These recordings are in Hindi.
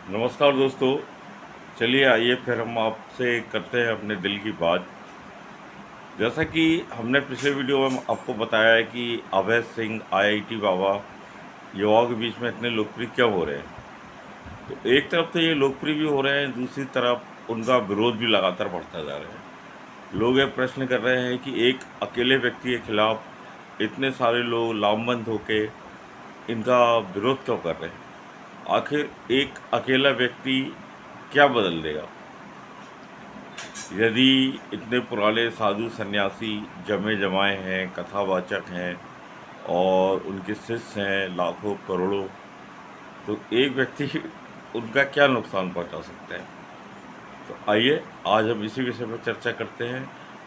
नमस्कार दोस्तों। चलिए आइए फिर हम आपसे करते हैं अपने दिल की बात। जैसा कि हमने पिछले वीडियो में आपको बताया है कि अभय सिंह आईआईटी बाबा युवाओं के बीच में इतने लोकप्रिय क्यों हो रहे हैं। तो एक तरफ तो ये लोकप्रिय भी हो रहे हैं, दूसरी तरफ उनका विरोध भी लगातार बढ़ता जा रहा है। लोग ये प्रश्न कर रहे हैं कि एक अकेले व्यक्ति के खिलाफ इतने सारे लोग लामबंद होके इनका विरोध क्यों कर रहे हैं। आखिर एक अकेला व्यक्ति क्या बदल देगा। यदि इतने पुराने साधु सन्यासी जमे जमाए हैं, कथावाचक हैं और उनके शिष्य हैं लाखों करोड़ों, तो एक व्यक्ति उनका क्या नुकसान पहुंचा सकता है। तो आइए आज हम इसी विषय पर चर्चा करते हैं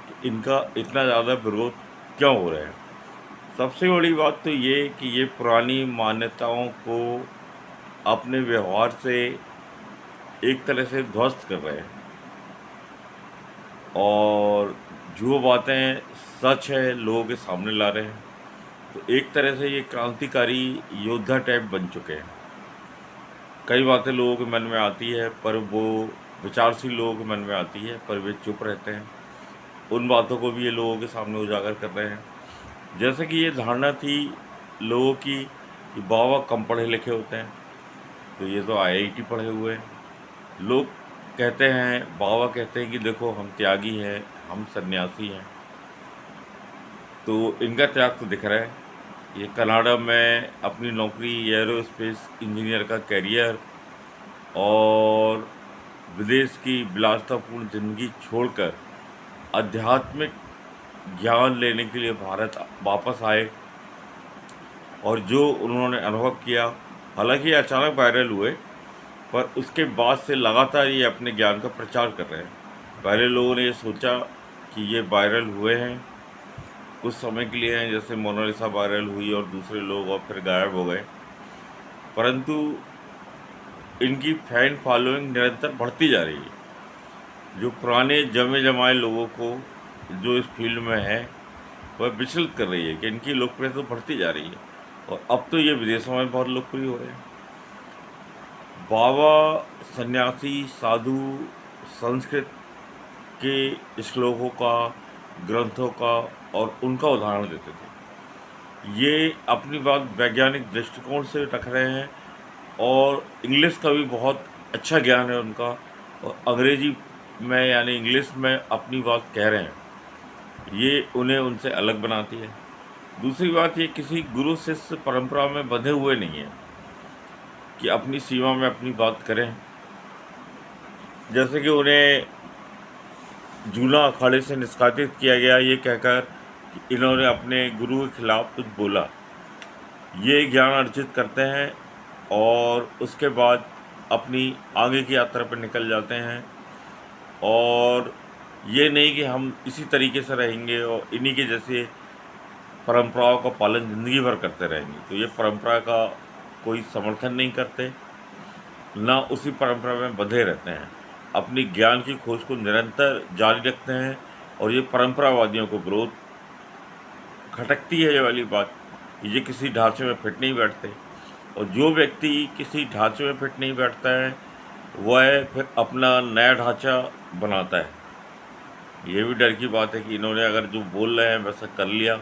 कि इनका इतना ज़्यादा विरोध क्यों हो रहा है। सबसे बड़ी बात तो ये कि ये पुरानी मान्यताओं को अपने व्यवहार से एक तरह से ध्वस्त कर रहे हैं और जो बातें सच है लोगों के सामने ला रहे हैं। तो एक तरह से ये क्रांतिकारी योद्धा टाइप बन चुके हैं। कई बातें लोगों के मन में आती है पर वो विचारशील लोगों के मन में आती है पर वे चुप रहते हैं। उन बातों को भी ये लोगों के सामने उजागर कर रहे हैं। जैसे कि ये धारणा थी लोगों की कि बाबा कम पढ़े लिखे होते हैं, तो ये तो आईआईटी पढ़े हुए हैं। लोग कहते हैं, बाबा कहते हैं कि देखो हम त्यागी हैं, हम सन्यासी हैं। तो इनका त्याग तो दिख रहा है। ये कनाडा में अपनी नौकरी, एयरोस्पेस इंजीनियर का करियर और विदेश की विलासितापूर्ण ज़िंदगी छोड़कर आध्यात्मिक ज्ञान लेने के लिए भारत वापस आए और जो उन्होंने अनुभव किया, हालांकि ये अचानक वायरल हुए, पर उसके बाद से लगातार ये अपने ज्ञान का प्रचार कर रहे हैं। पहले लोगों ने ये सोचा कि ये वायरल हुए हैं कुछ समय के लिए हैं, जैसे मोनालिसा वायरल हुई और दूसरे लोग और फिर गायब हो गए, परंतु इनकी फैन फॉलोइंग निरंतर बढ़ती जा रही है। जो पुराने जमे जमाए लोगों को जो इस फील्ड में है वह विचलित कर रही है कि इनकी लोकप्रियता तो बढ़ती जा रही है और अब तो ये विदेशों में बहुत लोकप्रिय हो रहे हैं। बाबा सन्यासी साधु संस्कृत के श्लोकों का, ग्रंथों का और उनका उदाहरण देते थे। ये अपनी बात वैज्ञानिक दृष्टिकोण से रख रहे हैं और इंग्लिश का भी बहुत अच्छा ज्ञान है उनका, और अंग्रेजी में यानी इंग्लिश में अपनी बात कह रहे हैं। ये उन्हें उनसे अलग बनाती है। दूसरी बात, ये किसी गुरु शिष्य परंपरा में बंधे हुए नहीं हैं कि अपनी सीमा में अपनी बात करें। जैसे कि उन्हें जूना अखाड़े से निष्कासित किया गया ये कहकर कि इन्होंने अपने गुरु के खिलाफ कुछ बोला। ये ज्ञान अर्जित करते हैं और उसके बाद अपनी आगे की यात्रा पर निकल जाते हैं और ये नहीं कि हम इसी तरीके से रहेंगे और इन्हीं के जैसे परंपराओं का पालन ज़िंदगी भर करते रहेंगे। तो ये परंपरा का कोई समर्थन नहीं करते, ना उसी परंपरा में बंधे रहते हैं। अपनी ज्ञान की खोज को निरंतर जारी रखते हैं और ये परंपरावादियों को विरोध खटकती है ये वाली बात, ये किसी ढांचे में फिट नहीं बैठते। और जो व्यक्ति किसी ढांचे में फिट नहीं बैठता है वह फिर अपना नया ढांचा बनाता है। ये भी डर की बात है कि इन्होंने अगर जो बोल रहे हैं वैसा कर लिया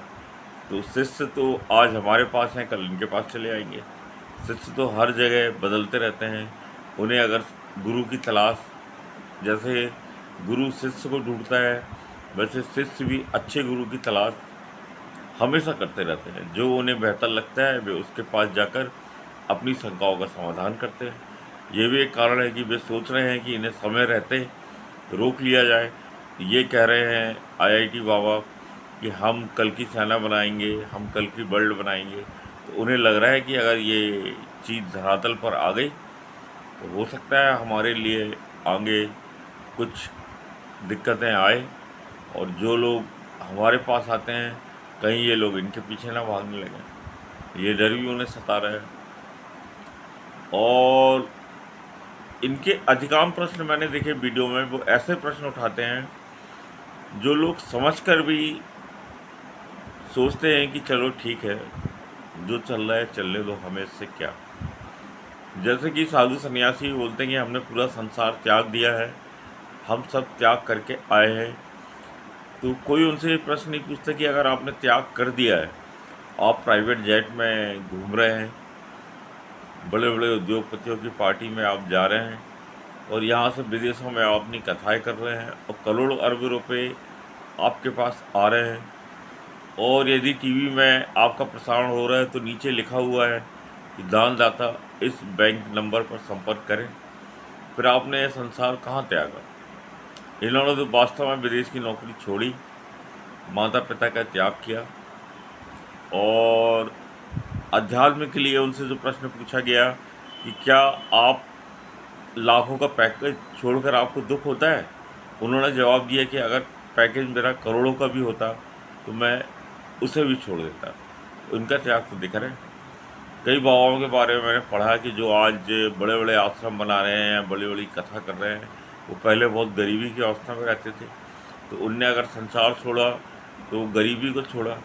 तो शिष्य तो आज हमारे पास हैं, कल इनके पास चले आएंगे। शिष्य तो हर जगह बदलते रहते हैं। उन्हें अगर गुरु की तलाश, जैसे गुरु शिष्य को ढूंढता है वैसे शिष्य भी अच्छे गुरु की तलाश हमेशा करते रहते हैं। जो उन्हें बेहतर लगता है वे उसके पास जाकर अपनी शंकाओं का समाधान करते हैं। ये भी एक कारण है कि वे सोच रहे हैं कि इन्हें समय रहते रोक लिया जाए। ये कह रहे हैं आईआईटी बाबा कि हम कल की सेना बनाएंगे, हम कल की वर्ल्ड बनाएंगे। तो उन्हें लग रहा है कि अगर ये चीज़ धरातल पर आ गई तो हो सकता है हमारे लिए आगे कुछ दिक्कतें आए और जो लोग हमारे पास आते हैं कहीं ये लोग इनके पीछे ना भागने लगें। ये डर भी उन्हें सता रहा है। और इनके अधिकांश प्रश्न मैंने देखे वीडियो में, वो ऐसे प्रश्न उठाते हैं जो लोग समझकर भी सोचते हैं कि चलो ठीक है, जो चल रहा है चलने दो, हमें इससे क्या। जैसे कि साधु सन्यासी बोलते हैं कि हमने पूरा संसार त्याग दिया है, हम सब त्याग करके आए हैं। तो कोई उनसे ये प्रश्न नहीं पूछता कि अगर आपने त्याग कर दिया है, आप प्राइवेट जेट में घूम रहे हैं, बड़े बड़े उद्योगपतियों की पार्टी में आप जा रहे हैं और यहाँ से विदेशों में आप अपनी कथाएँ कर रहे हैं और करोड़ों अरबों रुपए आपके पास आ रहे हैं, और यदि टीवी में आपका प्रसारण हो रहा है तो नीचे लिखा हुआ है कि दानदाता इस बैंक नंबर पर संपर्क करें, फिर आपने यह संसार कहाँ त्यागा? इन्होंने तो वास्तव में विदेश की नौकरी छोड़ी, माता पिता का त्याग किया, और अध्यात्म के लिए उनसे जो प्रश्न पूछा गया कि क्या आप लाखों का पैकेज छोड़कर आपको दुख होता है, उन्होंने जवाब दिया कि अगर पैकेज मेरा करोड़ों का भी होता तो मैं उसे भी छोड़ देता। उनका त्याग तो दिख रहा है। कई बाबाओं के बारे में मैंने पढ़ा कि जो आज बड़े बड़े आश्रम बना रहे हैं, बड़ी बड़ी कथा कर रहे हैं, वो पहले बहुत गरीबी की अवस्था में रहते थे, तो उनने अगर संसार छोड़ा तो वो गरीबी को छोड़ा।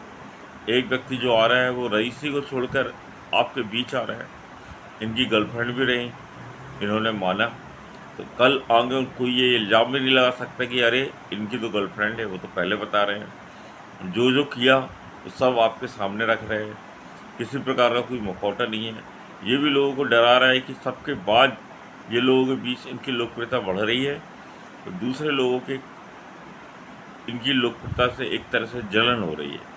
एक व्यक्ति जो आ रहा है वो रईसी को छोड़कर आपके बीच आ रहा है, इनकी गर्लफ्रेंड भी रही, इन्होंने माना, तो कल आगे कोई ये इल्ज़ाम भी नहीं लगा सकता कि अरे इनकी तो गर्लफ्रेंड है, वो तो पहले बता रहे हैं। जो जो किया वो सब आपके सामने रख रहे हैं, किसी प्रकार का कोई मुखौटा नहीं है। ये भी लोगों को डरा रहा है कि सबके बाद ये लोगों के बीच इनकी लोकप्रियता बढ़ रही है, तो दूसरे लोगों के इनकी लोकप्रियता से एक तरह से जलन हो रही है।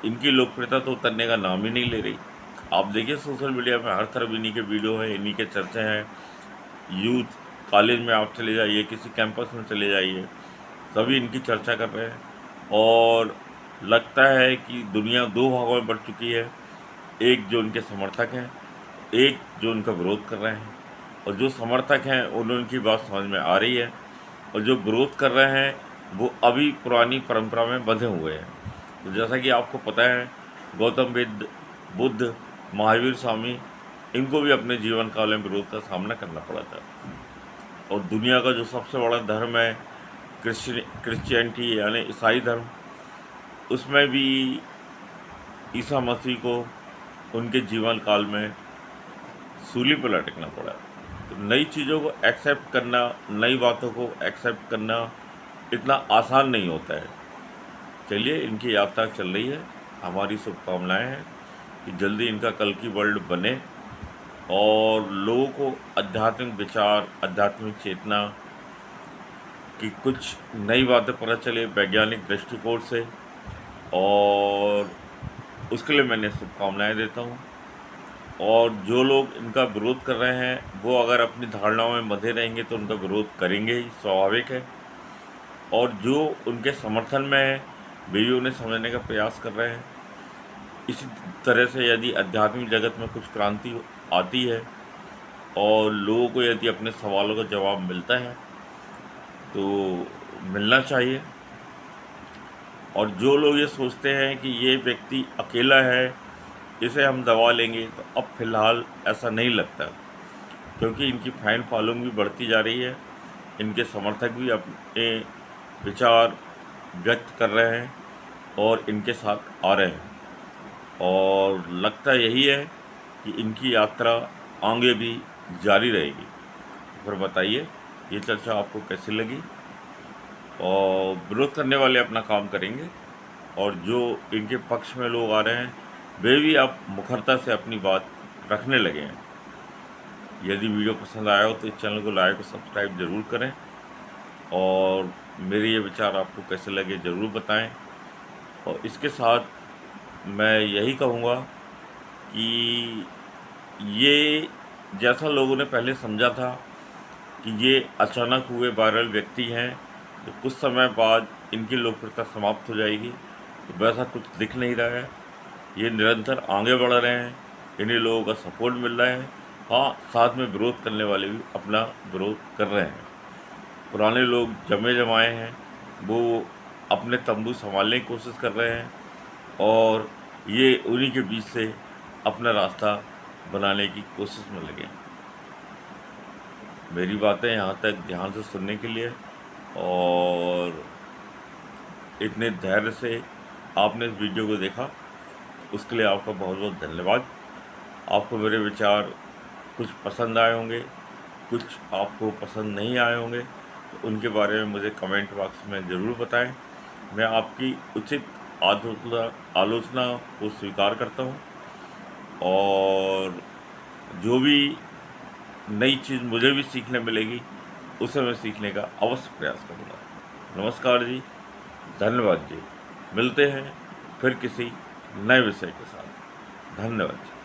इनकी लोकप्रियता तो उतरने का नाम ही नहीं ले रही। आप देखिए सोशल मीडिया में हर तरफ इन्हीं के वीडियो हैं, इन्हीं के चर्चे हैं। यूथ कॉलेज में आप चले जाइए, किसी कैंपस में चले जाइए, सभी इनकी चर्चा कर रहे हैं, और लगता है कि दुनिया दो भागों में बढ़ चुकी है। एक जो उनके समर्थक हैं, एक जो उनका विरोध कर रहे हैं, और जो समर्थक हैं उनकी बात समझ में आ रही है, और जो विरोध कर रहे हैं वो अभी पुरानी परंपरा में बंधे हुए हैं। तो जैसा कि आपको पता है, गौतम बुद्ध, महावीर स्वामी, इनको भी अपने जीवन काल में विरोध का सामना करना पड़ा था। और दुनिया का जो सबसे बड़ा धर्म है क्रिश्चियनिटी यानी ईसाई धर्म, उसमें भी ईसा मसीह को उनके जीवन काल में सूली पर लटकना पड़ा। तो नई चीज़ों को एक्सेप्ट करना, नई बातों को एक्सेप्ट करना इतना आसान नहीं होता है। चलिए, इनकी यात्रा चल रही है, हमारी शुभकामनाएं हैं कि जल्दी इनका कल की वर्ल्ड बने और लोगों को आध्यात्मिक विचार, आध्यात्मिक चेतना की कुछ नई बातें पता चले वैज्ञानिक दृष्टिकोण से, और उसके लिए मैंने शुभकामनाएं देता हूँ। और जो लोग इनका विरोध कर रहे हैं वो अगर अपनी धारणाओं में बंधे रहेंगे तो उनका विरोध करेंगे ही, स्वाभाविक है। और जो उनके समर्थन में है वे भी उन्हें समझने का प्रयास कर रहे हैं। इसी तरह से यदि आध्यात्मिक जगत में कुछ क्रांति आती है और लोगों को यदि अपने सवालों का जवाब मिलता है तो मिलना चाहिए। और जो लोग ये सोचते हैं कि ये व्यक्ति अकेला है, इसे हम दबा लेंगे, तो अब फ़िलहाल ऐसा नहीं लगता, क्योंकि इनकी फैन फॉलोइंग भी बढ़ती जा रही है, इनके समर्थक भी अपने विचार व्यक्त कर रहे हैं और इनके साथ आ रहे हैं, और लगता यही है कि इनकी यात्रा आगे भी जारी रहेगी। फिर बताइए ये चर्चा आपको कैसी लगी। और विरोध करने वाले अपना काम करेंगे, और जो इनके पक्ष में लोग आ रहे हैं वे भी अब मुखरता से अपनी बात रखने लगे हैं। यदि वीडियो पसंद आया हो तो इस चैनल को लाइक और सब्सक्राइब ज़रूर करें, और मेरे ये विचार आपको कैसे लगे ज़रूर बताएं। और इसके साथ मैं यही कहूँगा कि ये जैसा लोगों ने पहले समझा था कि ये अचानक हुए वायरल व्यक्ति हैं तो कुछ समय बाद इनकी लोकप्रियता समाप्त हो जाएगी, तो वैसा कुछ दिख नहीं रहा है। ये निरंतर आगे बढ़ रहे हैं, इन्हीं लोगों का सपोर्ट मिल रहा है। हाँ, साथ में विरोध करने वाले भी अपना विरोध कर रहे हैं। पुराने लोग जमे जमाए हैं, वो अपने तंबू संभालने की कोशिश कर रहे हैं, और ये उन्हीं के बीच से अपना रास्ता बनाने की कोशिश में लगे हैं। मेरी बातें यहाँ तक ध्यान से सुनने के लिए और इतने धैर्य से आपने इस वीडियो को देखा, उसके लिए आपका बहुत बहुत धन्यवाद। आपको मेरे विचार कुछ पसंद आए होंगे, कुछ आपको पसंद नहीं आए होंगे, तो उनके बारे में मुझे कमेंट बॉक्स में ज़रूर बताएं। मैं आपकी उचित आलोचना को स्वीकार करता हूँ और जो भी नई चीज़ मुझे भी सीखने मिलेगी उसे मैं सीखने का अवश्य प्रयास करूँगा। नमस्कार जी, धन्यवाद जी। मिलते हैं फिर किसी नए विषय के साथ। धन्यवाद जी।